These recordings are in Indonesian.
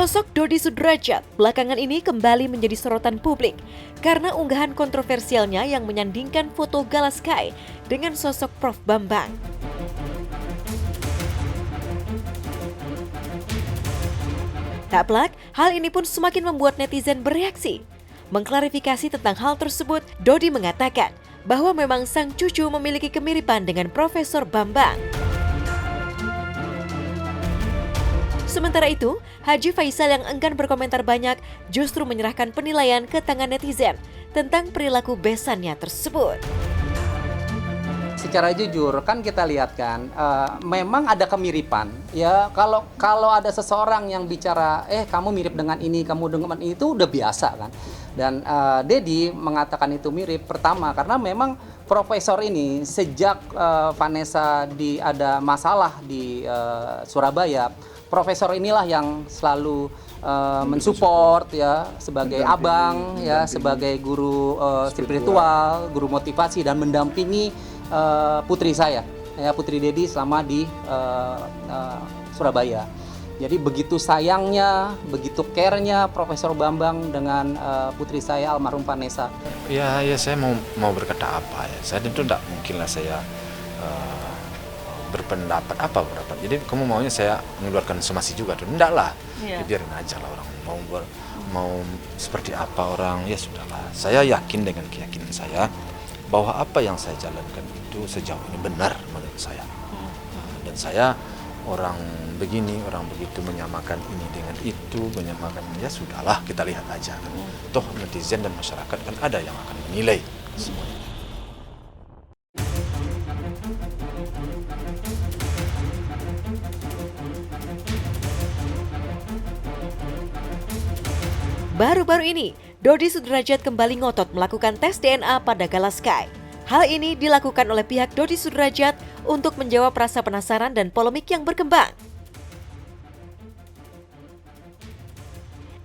Sosok Dodi Sudrajat belakangan ini kembali menjadi sorotan publik karena unggahan kontroversialnya yang menyandingkan foto Gala Sky dengan sosok Prof Bambang. Tak pelak, hal ini pun semakin membuat netizen bereaksi. Mengklarifikasi tentang hal tersebut, Dodi mengatakan bahwa memang sang cucu memiliki kemiripan dengan Profesor Bambang. Sementara itu, Haji Faisal yang enggan berkomentar banyak justru menyerahkan penilaian ke tangan netizen tentang perilaku besannya tersebut. Secara jujur kan kita lihat kan, memang ada kemiripan. Ya kalau ada seseorang yang bicara, kamu mirip dengan ini, kamu dengan ini, itu udah biasa kan. Dan Dedi mengatakan itu mirip pertama karena memang profesor ini sejak Vanessa ada masalah di Surabaya, profesor inilah yang selalu mensupport ya sebagai abang ya, sebagai guru spiritual, guru motivasi dan mendampingi putri saya ya, Putri Dedi selama di Surabaya. Jadi begitu sayangnya, begitu care-nya Profesor Bambang dengan putri saya almarhum Vanessa. Ya saya mau berkata apa ya? Saya tentu tidak mungkinlah saya berpendapat. Jadi kamu maunya saya mengeluarkan somasi juga tuh? Enggak lah, ya, biarin aja lah orang mau seperti apa orang, ya sudahlah. Saya yakin dengan keyakinan saya bahwa apa yang saya jalankan itu sejauh ini benar menurut saya. Dan saya orang begini, orang begitu menyamakan ini dengan itu, menyamakan, ya sudahlah kita lihat aja kan. Toh netizen dan masyarakat kan ada yang akan menilai semuanya. Baru-baru ini, Dodi Sudrajat kembali ngotot melakukan tes DNA pada Gala Sky. Hal ini dilakukan oleh pihak Dodi Sudrajat untuk menjawab rasa penasaran dan polemik yang berkembang.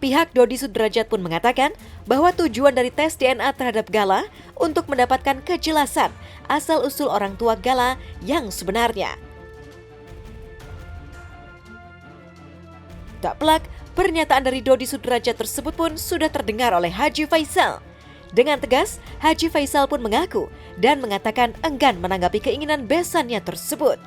Pihak Dodi Sudrajat pun mengatakan bahwa tujuan dari tes DNA terhadap Gala untuk mendapatkan kejelasan asal-usul orang tua Gala yang sebenarnya. Tak pelak, pernyataan dari Dodi Sudrajat tersebut pun sudah terdengar oleh Haji Faisal. Dengan tegas, Haji Faisal pun mengaku dan mengatakan enggan menanggapi keinginan besannya tersebut.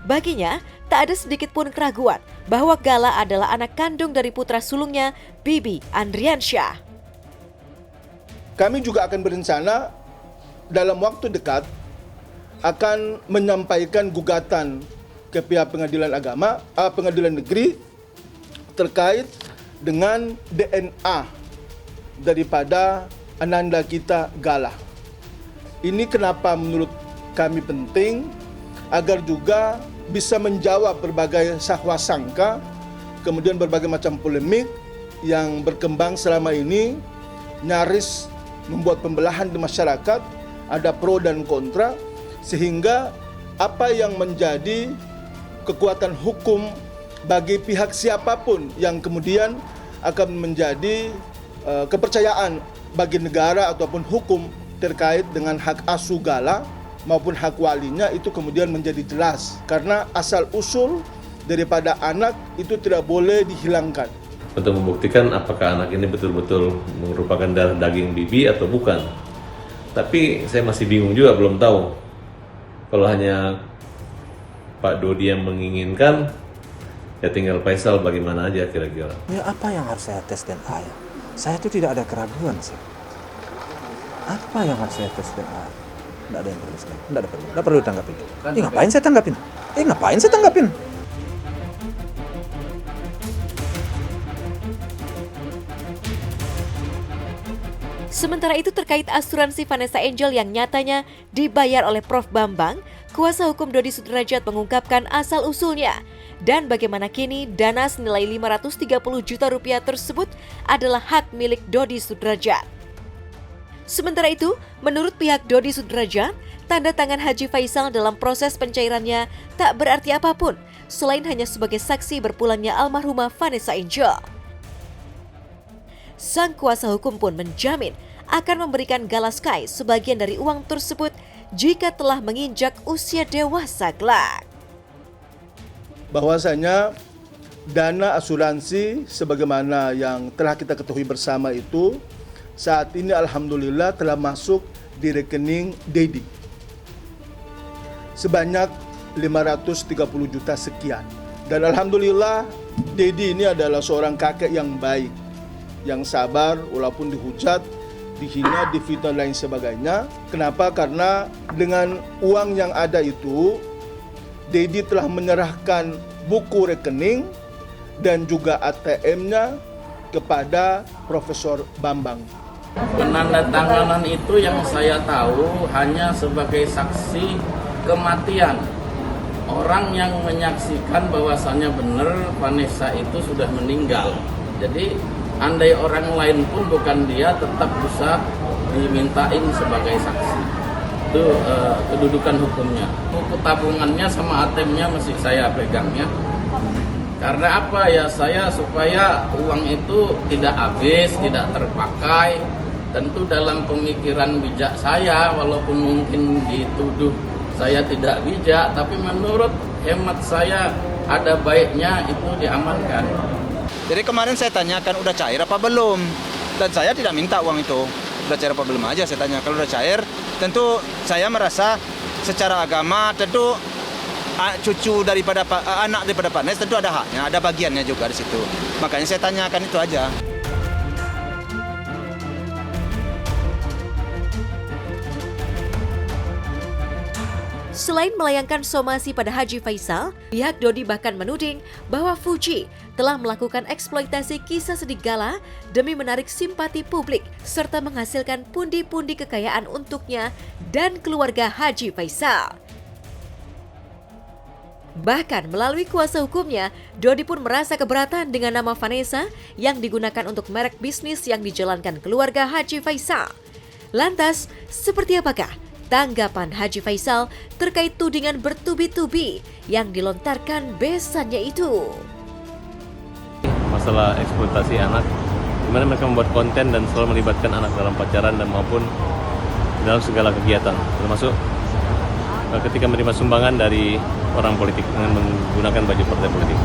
Baginya, tak ada sedikit pun keraguan bahwa Gala adalah anak kandung dari putra sulungnya, Bibi Andriansyah. Kami juga akan berencana dalam waktu dekat akan menyampaikan gugatan ke pihak pengadilan negeri terkait dengan DNA daripada ananda kita Gala. Ini kenapa menurut kami penting, agar juga bisa menjawab berbagai sangka, kemudian berbagai macam polemik yang berkembang selama ini, nyaris membuat pembelahan di masyarakat, ada pro dan kontra, sehingga apa yang menjadi kekuatan hukum bagi pihak siapapun yang kemudian akan menjadi kepercayaan bagi negara ataupun hukum terkait dengan hak asuh Gala maupun hak walinya itu kemudian menjadi jelas, karena asal usul daripada anak itu tidak boleh dihilangkan. Untuk membuktikan apakah anak ini betul-betul merupakan darah daging Bibi atau bukan. Tapi saya masih bingung juga, belum tahu. Kalau hanya Pak Dodi yang menginginkan, ya tinggal Faisal bagaimana aja kira-kira. Ya apa yang harus saya tes DNA ya? Saya itu tidak ada keraguan sih. Apa yang harus saya tes DNA? Tidak ada yang perlu sekali. Tidak perlu tanggapin. Ngapain saya tanggapin? Sementara itu terkait asuransi Vanessa Angel yang nyatanya dibayar oleh Prof Bambang, kuasa hukum Dodi Sudrajat mengungkapkan asal-usulnya dan bagaimana kini dana senilai 530 juta rupiah tersebut adalah hak milik Dodi Sudrajat. Sementara itu, menurut pihak Dodi Sudrajat, tanda tangan Haji Faisal dalam proses pencairannya tak berarti apapun selain hanya sebagai saksi berpulangnya almarhumah Vanessa Angel. Sang kuasa hukum pun menjamin akan memberikan Gala Sky sebagian dari uang tersebut jika telah menginjak usia dewasa kelak. Bahwasanya dana asuransi sebagaimana yang telah kita ketahui bersama itu saat ini alhamdulillah telah masuk di rekening Dedi sebanyak 530 juta sekian. Dan alhamdulillah Dedi ini adalah seorang kakek yang baik, yang sabar walaupun dihujat, dihina, difitnah dan lain sebagainya. Kenapa? Karena dengan uang yang ada itu Dedi telah menyerahkan buku rekening dan juga ATM-nya kepada Profesor Bambang. Penandatanganan itu yang saya tahu hanya sebagai saksi kematian. Orang yang menyaksikan bahwasannya benar Vanessa itu sudah meninggal. Jadi andai orang lain pun bukan dia tetap bisa dimintain sebagai saksi. Itu kedudukan hukumnya. Buku tabungannya sama ATM-nya masih saya pegangnya. Karena apa ya, saya supaya uang itu tidak habis, tidak terpakai. Tentu dalam pemikiran bijak saya, walaupun mungkin dituduh saya tidak bijak, tapi menurut hemat saya ada baiknya itu diamankan. Jadi kemarin saya tanyakan udah cair apa belum, dan saya tidak minta uang itu. Udah cair apa belum aja saya tanya. Kalau udah cair, tentu saya merasa secara agama tentu cucu daripada anak daripada Pak Nes tentu ada haknya, ada bagiannya juga di situ. Makanya saya tanyakan itu aja. Selain melayangkan somasi pada Haji Faisal, pihak Dodi bahkan menuding bahwa Fuji telah melakukan eksploitasi kisah sedih gala demi menarik simpati publik serta menghasilkan pundi-pundi kekayaan untuknya dan keluarga Haji Faisal. Bahkan melalui kuasa hukumnya, Dodi pun merasa keberatan dengan nama Vanessa yang digunakan untuk merek bisnis yang dijalankan keluarga Haji Faisal. Lantas, seperti apakah tanggapan Haji Faisal terkait tudingan bertubi-tubi yang dilontarkan besannya itu? Masalah eksploitasi anak, gimana mereka membuat konten dan selalu melibatkan anak dalam pacaran dan maupun dalam segala kegiatan, termasuk ketika menerima sumbangan dari orang politik dengan menggunakan baju partai politik.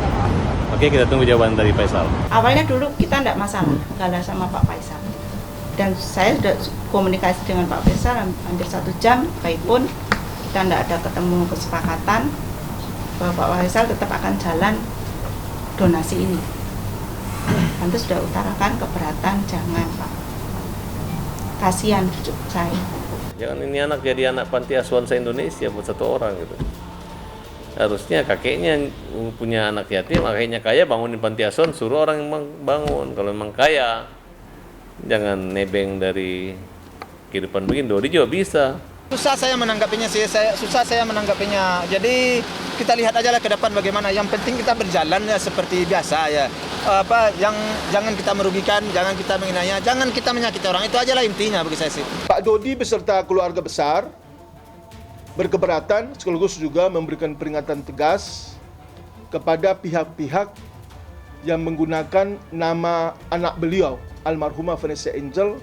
Oke, kita tunggu jawaban dari Faisal. Awalnya dulu kita tidak masalah galah sama Pak Faisal. Dan saya sudah komunikasi dengan Pak Faisal hampir 1 jam, baikpun kita tidak ada ketemu kesepakatan bahwa Pak Faisal tetap akan jalan donasi ini. Nanti sudah utarakan keberatan, jangan Pak. Kasihan cucu saya. Jangan ini anak jadi anak panti asuhan se-Indonesia buat 1 orang gitu. Harusnya kakeknya punya anak yatim, kakeknya kaya bangunin panti asuhan, suruh orang yang bangun. Kalau memang kaya, jangan nebeng dari kehidupan begini. Dodi juga bisa. Susah saya menanggapinya sih, susah saya menanggapinya. Jadi kita lihat aja lah ke depan bagaimana. Yang penting kita berjalan ya seperti biasa ya. Jangan kita merugikan, jangan kita menghinanya, jangan kita menyakiti orang. Itu aja lah intinya bagi saya sih. Pak Dodi beserta keluarga besar berkeberatan sekaligus juga memberikan peringatan tegas kepada pihak-pihak yang menggunakan nama anak beliau, almarhumah Vanessa Angel,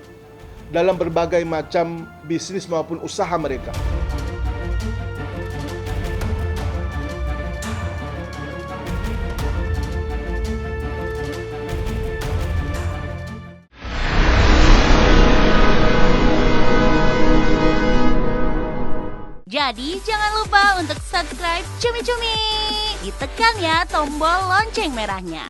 dalam berbagai macam bisnis maupun usaha mereka. Jadi jangan lupa untuk subscribe Cumi Cumi. Ditekan ya tombol lonceng merahnya.